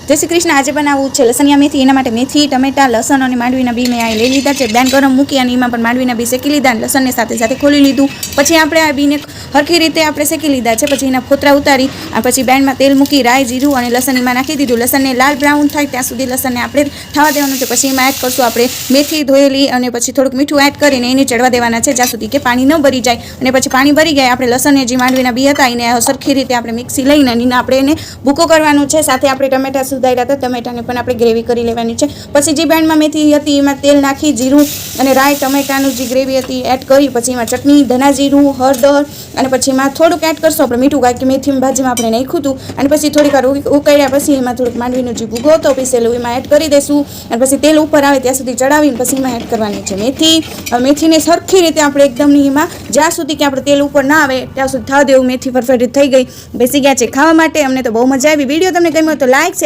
જય શ્રી કૃષ્ણ। આજે બનાવવું છે લસણિયા મેથી। એના માટે મેથી, ટમેટા, લસણ અને માંડવીના બી મેં આ લઈ લીધા છે। બેન ગરમ મૂકી અને એમાં પણ માંડવીના બી શેકી લીધા અને લસણને સાથે સાથે ખોલી લીધું। પછી આપણે આ બીને હરખી રીતે આપણે શેકી લીધા છે। પછી એના ફોતરા ઉતારી અને પછી બેનમાં તેલ મૂકી રાઈ, જીરું અને લસણ એમાં નાખી દીધું। લસણને લાલ બ્રાઉન થાય ત્યાં સુધી લસણને આપણે થવા દેવાનું છે। પછી એમાં એડ કરશું આપણે મેથી ધોયેલી અને પછી થોડુંક મીઠું એડ કરીને એને ચડવા દેવાના છે જ્યાં સુધી કે પાણી ન ભરી જાય। અને પછી પાણી ભરી ગયા આપણે લસણને જે માંડવીના બી હતા એને સરખી રીતે આપણે મિક્સી લઈને એને આપણે એને ભૂકો કરવાનો છે। સાથે આપણે ટમેટા સુધાર્યા હતા, ટમેટાને પણ આપણે ગ્રેવી કરી લેવાની છે। પછી જે બેનમાં મેથી હતી એમાં તેલ નાખી જીરું અને રાઈ ટમેટાનું જે ગ્રેવી હતી એડ કરી પછી એમાં ચટણી, ધના જીરું, હળદર અને પછી એમાં થોડુંક એડ કરશું આપણે મીઠું, કારણ કે મેથી ભાજીમાં આપણે નાખ્યું હતું। અને પછી થોડીક વાર ઉકાળ્યા પછી એમાં થોડુંક માંડવીનો જે ભૂકો હતો પીસેલું એમાં એડ કરી દઈશું। અને પછી તેલ ઉપર આવે ત્યાં સુધી ચડાવીને પછી એમાં એડ કરવાની છે મેથી। મેથીને સરખી રીતે આપણે એકદમ એમાં જ્યાં સુધી કે આપણે તેલ ઉપર ના આવે ત્યાં સુધી થવા દેવું। મેથી પરફેક્ટ થઈ ગઈ, બેસી ગયા છે ખાવા માટે। અમને તો બહુ મજા આવી। વિડીયો તમને ગમ્યો તો લાઈક